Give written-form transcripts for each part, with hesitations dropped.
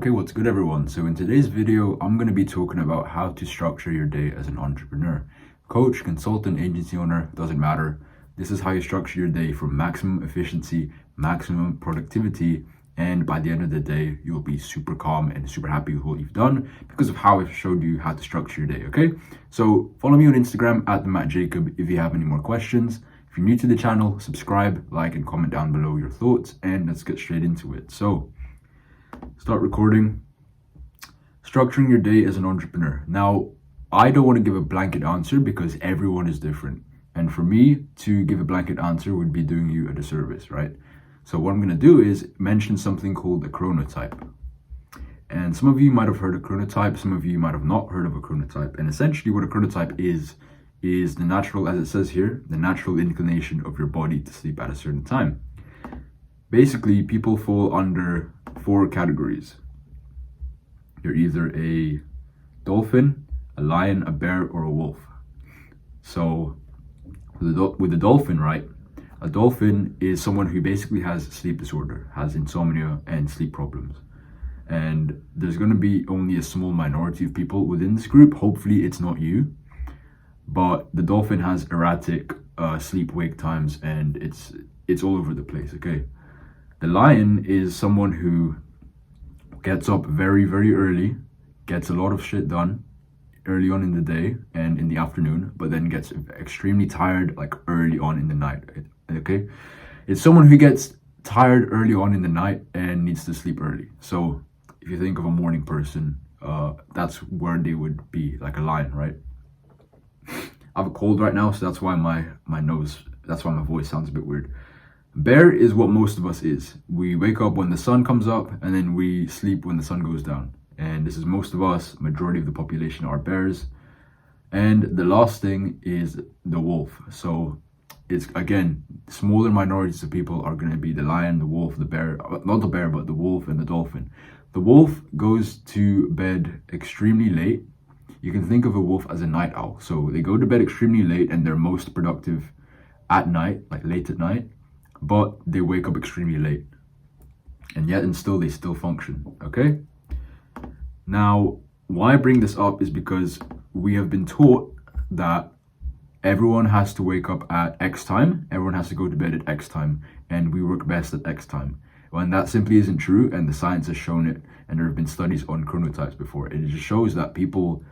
Okay, what's good everyone? So in today's video, I'm going to be talking about how to structure your day as an entrepreneur. Coach, consultant, agency owner, doesn't matter. This is how you structure your day for maximum efficiency, maximum productivity, and by the end of the day, you'll be super calm and super happy with what you've done because of how I've showed you how to structure your day, okay? So follow me on Instagram at @MattJacob if you have any more questions. If you're new to the channel, subscribe, like, and comment down below your thoughts, and let's get straight into it. So, start recording. Structuring your day as an entrepreneur. Now, I don't want to give a blanket answer because everyone is different. And for me to give a blanket answer would be doing you a disservice, right? So what I'm going to do is mention something called a chronotype. And some of you might have heard of chronotype, some of you might have not heard of a chronotype. And essentially what a chronotype is the natural, as it says here, the natural inclination of your body to sleep at a certain time. Basically, people fall under 4 categories. You're either a dolphin, a lion, a bear, or a wolf. So with the dolphin, right? A dolphin is someone who basically has sleep disorder, has insomnia and sleep problems. And there's going to be only a small minority of people within this group. Hopefully it's not you. But the dolphin has erratic sleep-wake times, and it's all over the place, okay? The lion is someone who gets up very, very early, gets a lot of shit done early on in the day and in the afternoon, but then gets extremely tired like early on in the night, okay? It's someone who gets tired early on in the night and needs to sleep early. So if you think of a morning person, that's where they would be, like a lion, right? I have a cold right now, so that's why my voice sounds a bit weird. Bear is what most of us is. We wake up when the sun comes up and then we sleep when the sun goes down. And this is most of us. Majority of the population are bears. And the last thing is the wolf. So it's, again, smaller minorities of people are going to be the lion, the wolf, the bear, not the bear, but the wolf and the dolphin. The wolf goes to bed extremely late. You can think of a wolf as a night owl. So they go to bed extremely late and they're most productive at night, like late at night, but they wake up extremely late. And yet and still they still function, okay? Now, why I bring this up is because we have been taught that everyone has to wake up at X time, everyone has to go to bed at X time, and we work best at X time. When that simply isn't true, and the science has shown it, and there have been studies on chronotypes before. It just shows that people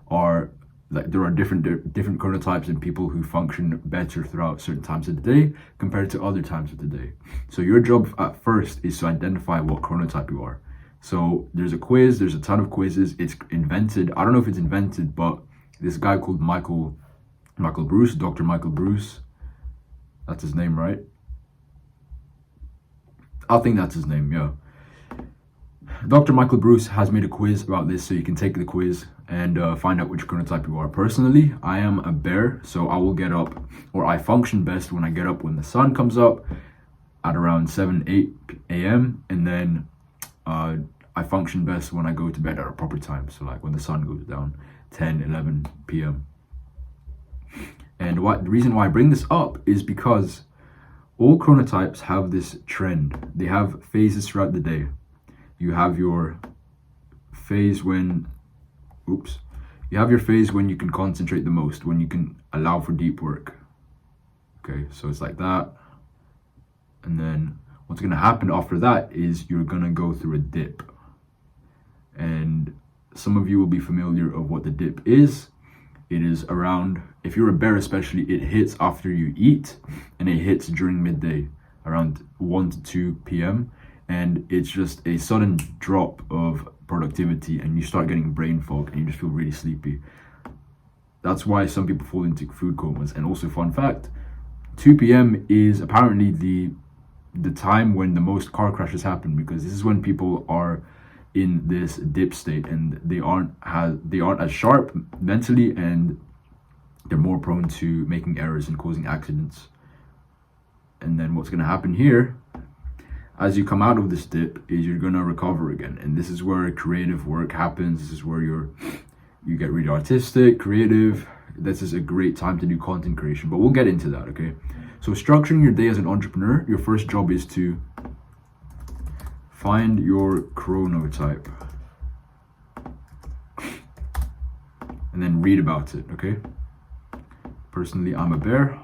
are, like, there are different chronotypes and people who function better throughout certain times of the day compared to other times of the day. So your job at first is to identify what chronotype you are. So there's a quiz, there's a ton of quizzes. It's invented, I don't know if it's invented, but this guy called Michael Bruce, Dr. Michael Bruce, that's his name, right? I think that's his name, yeah. Dr. Michael Bruce has made a quiz about this, so you can take the quiz and find out which chronotype you are. Personally, I am a bear, so I will get up, or I function best when I get up when the sun comes up at around 8 a.m. And then I function best when I go to bed at a proper time, so like when the sun goes down, 11 p.m. And the reason why I bring this up is because all chronotypes have this trend. They have phases throughout the day. You have your phase when you can concentrate the most, when you can allow for deep work. Okay, so it's like that. And then what's going to happen after that is you're going to go through a dip. And some of you will be familiar of what the dip is. It is around, if you're a bear especially, it hits after you eat, and it hits during midday, around 1 to 2 p.m. And it's just a sudden drop of productivity, and you start getting brain fog and you just feel really sleepy. That's why some people fall into food comas. And also, fun fact, 2 p.m. is apparently the time when the most car crashes happen, because this is when people are in this dip state and they aren't as sharp mentally, and they're more prone to making errors and causing accidents. And then what's going to happen here, as you come out of this dip, is you're going to recover again. And this is where creative work happens. This is where you get really artistic, creative. This is a great time to do content creation, but we'll get into that, okay? So structuring your day as an entrepreneur, your first job is to find your chronotype and then read about it, okay? Personally, I'm a bear.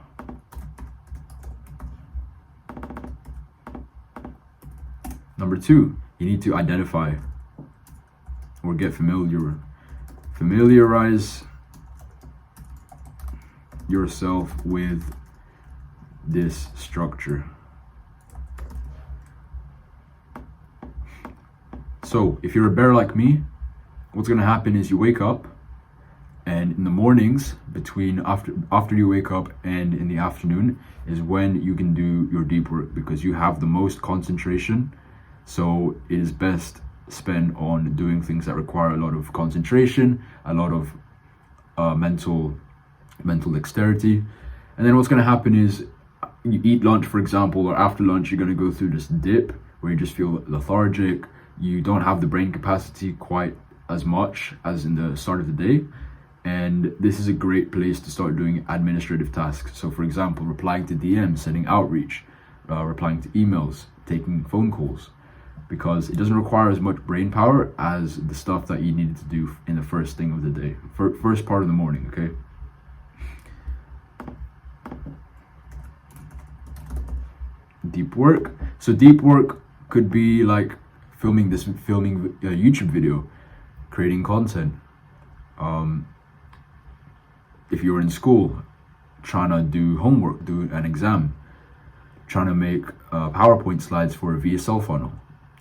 Number 2, you need to identify or get familiarize yourself with this structure. So if you're a bear like me, what's going to happen is you wake up, and in the mornings between after you wake up and in the afternoon is when you can do your deep work, because you have the most concentration. So it is best spent on doing things that require a lot of concentration, a lot of mental dexterity. And then what's going to happen is you eat lunch, for example, or after lunch you're going to go through this dip where you just feel lethargic. You don't have the brain capacity quite as much as in the start of the day. And this is a great place to start doing administrative tasks. So for example, replying to DMs, sending outreach, replying to emails, taking phone calls, because it doesn't require as much brain power as the stuff that you needed to do in the first thing of the day, first part of the morning, okay? Deep work. So deep work could be like filming a YouTube video, creating content. If you're in school, trying to do homework, do an exam, trying to make PowerPoint slides for a VSL funnel.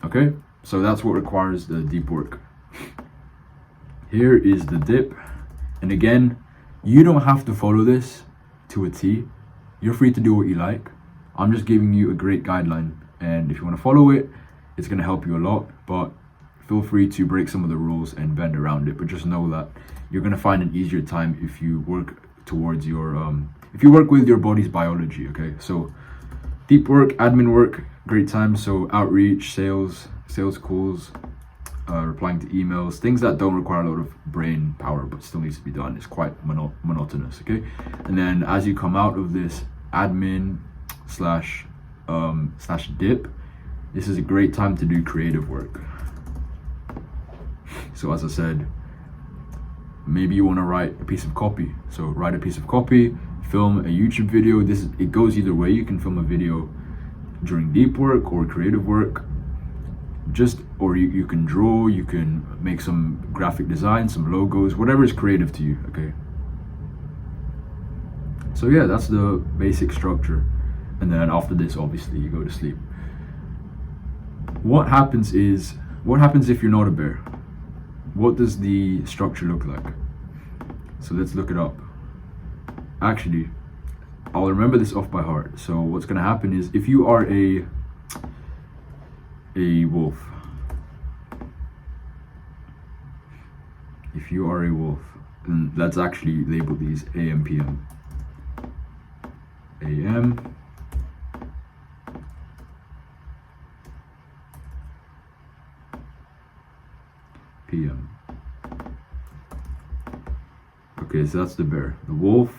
Okay, so that's what requires the deep work. Here is the dip. And again, you don't have to follow this to a T. You're free to do what you like. I'm just giving you a great guideline. And if you want to follow it, it's going to help you a lot. But feel free to break some of the rules and bend around it. But just know that you're going to find an easier time if you work towards your, if you work with your body's biology, okay? So deep work, admin work, great time. So outreach, sales calls, replying to emails, things that don't require a lot of brain power but still needs to be done. It's quite monotonous, okay? And then as you come out of this admin slash dip, this is a great time to do creative work. So as I said, maybe you want to write a piece of copy. So write a piece of copy, film a YouTube video. It goes either way. You can film a video during deep work or creative work. Or you can draw, you can make some graphic design, some logos, whatever is creative to you, okay? So yeah, that's the basic structure. And then after this, obviously, you go to sleep. What happens if you're not a bear? What does the structure look like? So let's look it up. Actually, I'll remember this off by heart. So what's going to happen is if you are a wolf, then let's actually label these AM, PM. AM, PM. Okay, so that's the bear. The wolf,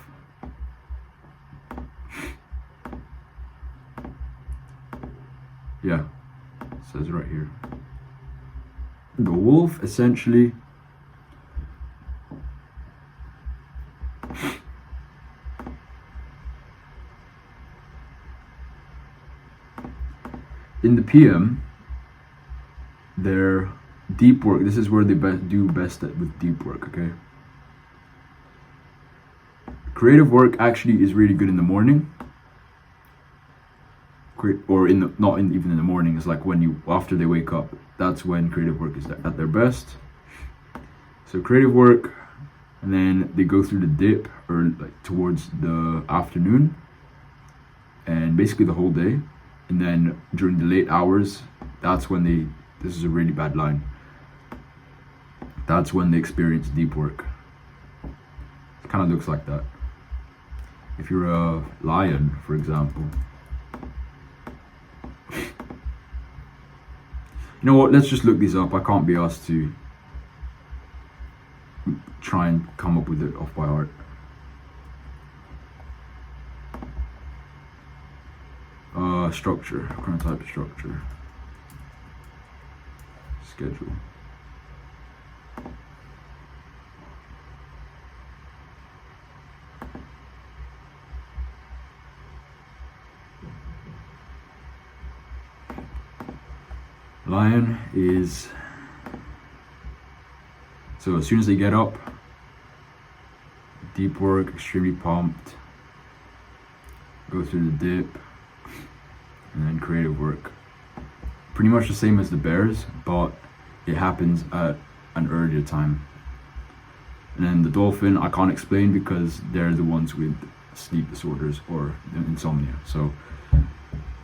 yeah, it says right here. The wolf essentially in the PM, their deep work, this is where they do best with deep work, okay? Creative work actually is really good in the morning, or even in the morning. It's like after they wake up, that's when creative work is at their best. So creative work, and then they go through the dip or like towards the afternoon, and basically the whole day. And then during the late hours, that's when this is a really bad line, that's when they experience deep work. It kind of looks like that. If you're a lion, for example, you know what, let's just look these up. I can't be asked to try and come up with it off by heart. Structure, chronotype structure. schedule. Lion is, so as soon as they get up, deep work, extremely pumped, go through the dip, and then creative work. Pretty much the same as the bears, but it happens at an earlier time. And then the dolphin, I can't explain because they're the ones with sleep disorders or insomnia. So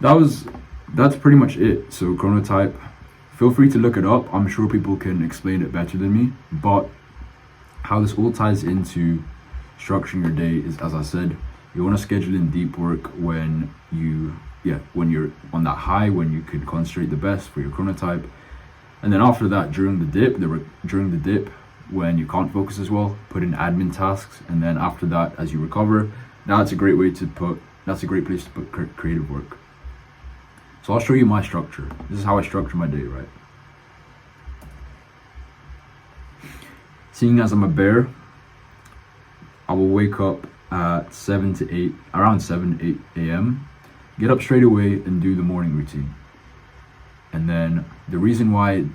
that's pretty much it. So chronotype, feel free to look it up. I'm sure people can explain it better than me, but how this all ties into structuring your day is, as I said, you want to schedule in deep work when you're on that high, when you can concentrate the best for your chronotype. And then after that, during the dip, when you can't focus as well, put in admin tasks. And then after that, as you recover, that's a great place to put creative work. So I'll show you my structure. This is how I structure my day, right? Seeing as I'm a bear, I will wake up at around 7, 8 a.m. Get up straight away and do the morning routine. And then the reason why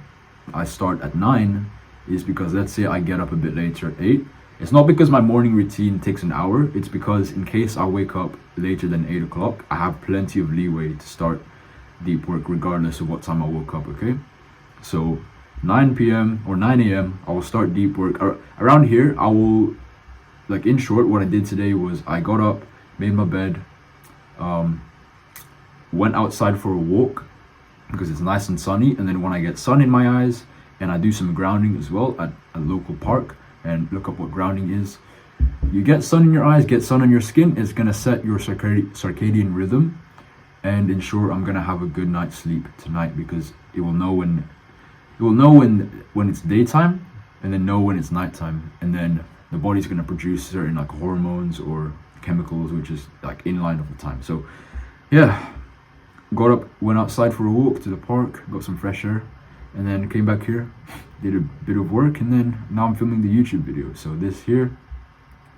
I start at 9 is because, let's say I get up a bit later at 8. It's not because my morning routine takes an hour. It's because in case I wake up later than 8 o'clock, I have plenty of leeway to start deep work regardless of what time I woke up, okay? So 9 p.m. or 9 a.m. I will start deep work. Around here, I will, like, in short, what I did today was I got up, made my bed, went outside for a walk because it's nice and sunny, and then when I get sun in my eyes, and I do some grounding as well at a local park, and look up what grounding is. You get sun in your eyes, get sun on your skin, it's gonna set your circadian rhythm and ensure I'm gonna have a good night's sleep tonight, because it will know when it's daytime, and then know when it's nighttime, and then the body's gonna produce certain like hormones or chemicals which is like in line with the time. So yeah, got up, went outside for a walk to the park, got some fresh air, and then came back here, did a bit of work, and then now I'm filming the YouTube video. So this here,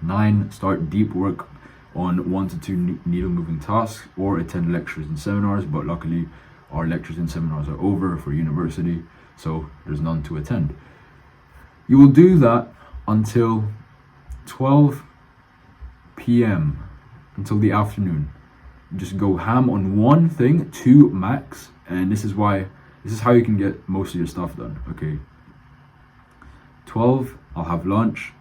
9, start deep work on 1 to 2 needle moving tasks, or attend lectures and seminars, but luckily our lectures and seminars are over for university, so there's none to attend. You will do that until 12 p.m. until the afternoon. Just go ham on one thing, 2 max, and this is how you can get most of your stuff done, okay? 12, I'll have lunch.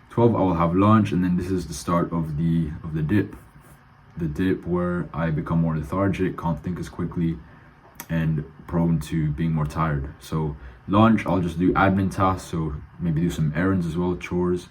12, I will have lunch, and then this is the start of the dip. The dip where I become more lethargic, can't think as quickly, and prone to being more tired. So lunch, I'll just do admin tasks, so maybe do some errands as well, chores,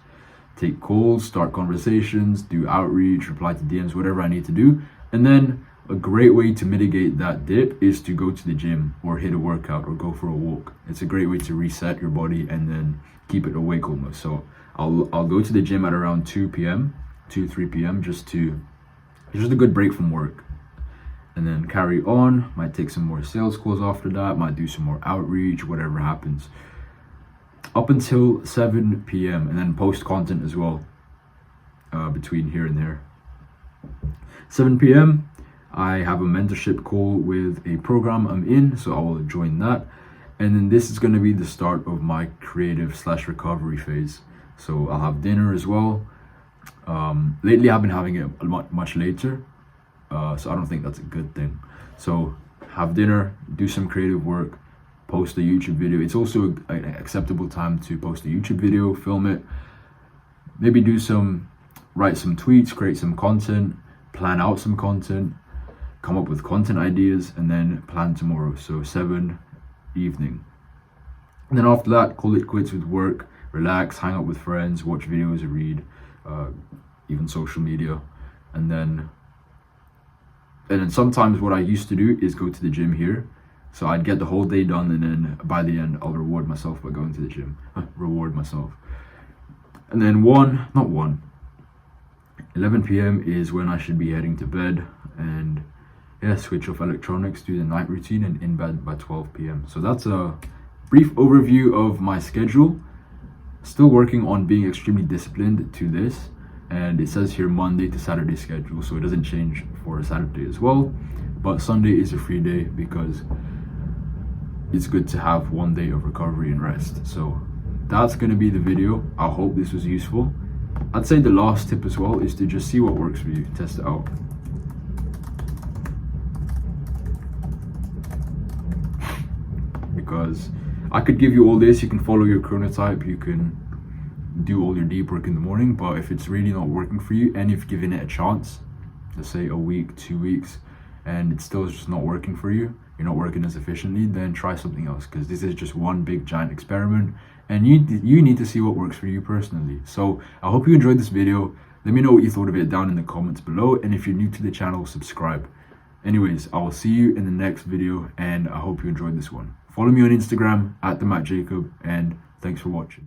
take calls, start conversations, do outreach, reply to DMs, whatever I need to do. And then a great way to mitigate that dip is to go to the gym or hit a workout or go for a walk. It's a great way to reset your body and then keep it awake almost. So I'll go to the gym at around 2 p.m., 3 p.m. just a good break from work. And then carry on, might take some more sales calls after that, might do some more outreach, whatever happens. Up until 7 p.m. and then post content as well between here and there. 7 p.m. I have a mentorship call with a program I'm in, so I will join that. And then this is going to be the start of my creative/recovery phase. So I'll have dinner as well. Lately I've been having it much later, so I don't think that's a good thing. So have dinner, do some creative work, post a YouTube video. It's also an acceptable time to post a YouTube video, film it, maybe write some tweets, create some content, plan out some content, come up with content ideas, and then plan tomorrow. So 7 evening. And then after that, call it quits with work, relax, hang out with friends, watch videos, read, even social media. And then sometimes what I used to do is go to the gym here. So I'd get the whole day done, and then by the end I'll reward myself by going to the gym. Reward myself. And then 11 p.m. is when I should be heading to bed, and switch off electronics, do the night routine, and in bed by 12 p.m. So that's a brief overview of my schedule. Still working on being extremely disciplined to this, and it says here Monday to Saturday schedule, so it doesn't change for Saturday as well. But Sunday is a free day because it's good to have one day of recovery and rest. So that's going to be the video. I hope this was useful. I'd say the last tip as well is to just see what works for you, test it out. Because I could give you all this, you can follow your chronotype, you can do all your deep work in the morning, but if it's really not working for you and you've given it a chance, let's say a week, 2 weeks, and it's still just not working for you, you're not working as efficiently, then try something else, because this is just one big giant experiment and you need to see what works for you personally. So I hope you enjoyed this video. Let me know what you thought of it down in the comments below, and if you're new to the channel, subscribe. Anyways, I will see you in the next video, and I hope you enjoyed this one. Follow me on Instagram @TheMattJacob, and thanks for watching.